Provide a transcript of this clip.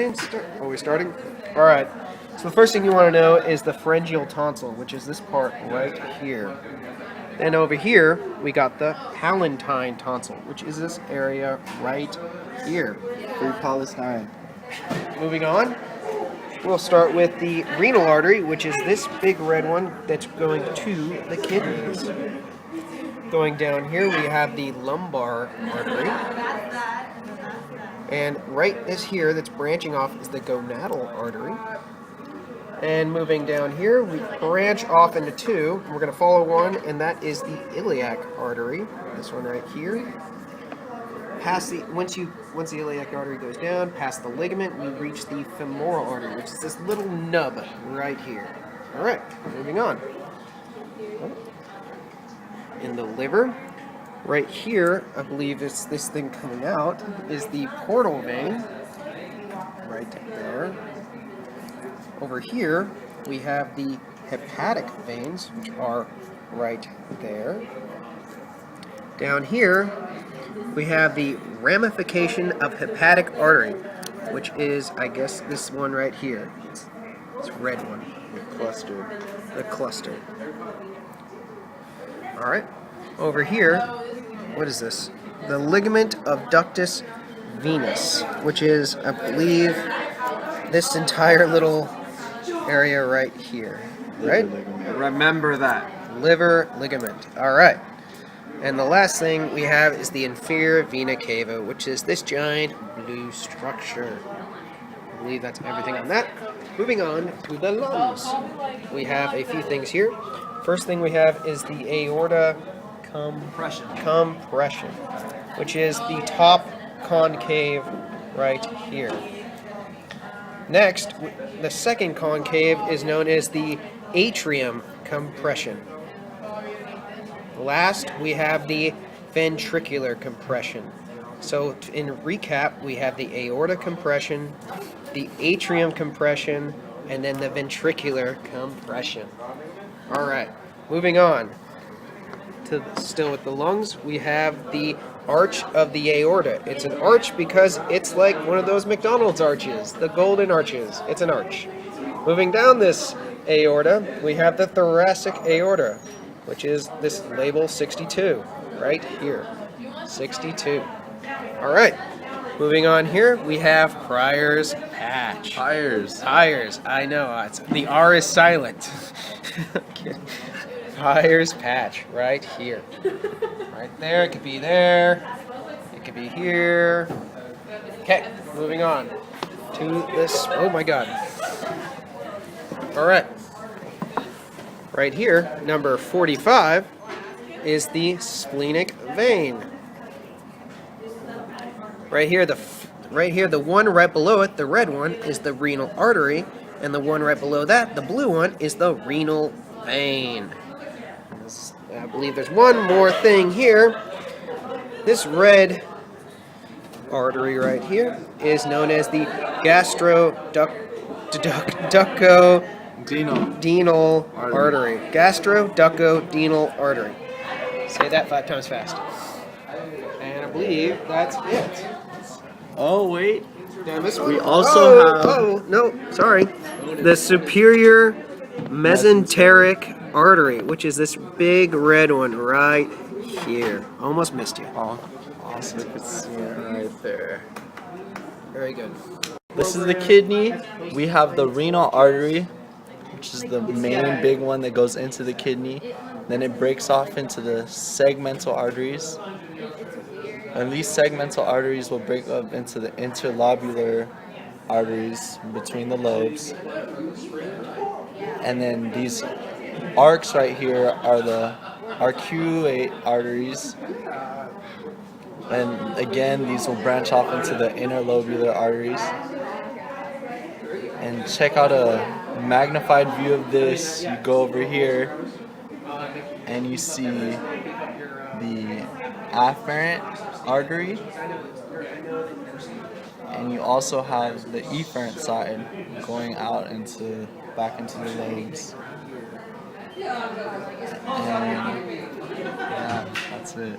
Are we starting? Alright, so the first thing you want to know is the pharyngeal tonsil, which is this part right here. Then over here, we got the palatine tonsil, which is this area right here. Free Palestine. Moving on, we'll start with the renal artery, which is this big red one that's going to the kidneys. Going down here, we have the lumbar artery. And right this here that's branching off is the gonadal artery. And moving down here, we branch off into two. We're going to follow one, and that is the iliac artery. This one right here. Past the once the iliac artery goes down, past the ligament, we reach the femoral artery, which is this little nub right here. All right, moving on. In the liver, right here, I believe it's this thing coming out, is the portal vein, right there. Over here, we have the hepatic veins, which are right there. Down here, we have the ramification of hepatic artery, which is, I guess, this one right here. This red one. The cluster. All right. Over here, what is this? The ligament of ductus venus, which is, I believe, this entire little area right here. Right? Remember that. Liver ligament. All right. And the last thing we have is the inferior vena cava, which is this giant blue structure. I believe that's everything on that. Moving on to the lungs. We have a few things here. First thing we have is the aorta compression, which is the top concave right here. Next, the second concave is known as the atrium compression. Last, we have the ventricular compression. So in recap, we have the aorta compression, the atrium compression, and then the ventricular compression. All right, moving on. Still with the lungs, we have the arch of the aorta. It's an arch because it's like one of those McDonald's arches, the golden arches. It's an arch. Moving down this aorta, we have the thoracic aorta, which is this label 62, right here. 62. All right. Moving on here, we have Pryor's patch. Tires. I know. The R is silent. Pryor's patch, right here. Right there, it could be there. It could be here. Okay, moving on to this. Oh my God. All right. Right here, number 45, is the splenic vein. Right here, the one right below it, the red one, is the renal artery, and the one right below that, the blue one, is the renal vein. I believe there's one more thing here. This red artery right here is known as the gastroducodenal artery. Gastroducodenal artery. Say that 5 times fast. And I believe that's it. Oh, wait. Damn, this We also have... Oh, no, sorry. The superior mesenteric artery, which is this big red one right here. Almost missed you. Oh, awesome. It's right there. Very good. This is the kidney. We have the renal artery, which is the main big one that goes into the kidney. Then it breaks off into the segmental arteries. And these segmental arteries will break up into the interlobular arteries between the lobes. And then these arcs right here are the arcuate arteries. And again, these will branch off into the interlobular arteries. And check out a magnified view of this. You go over here and you see the afferent artery. And you also have the efferent side going out back into the lobes. And yeah, that's it.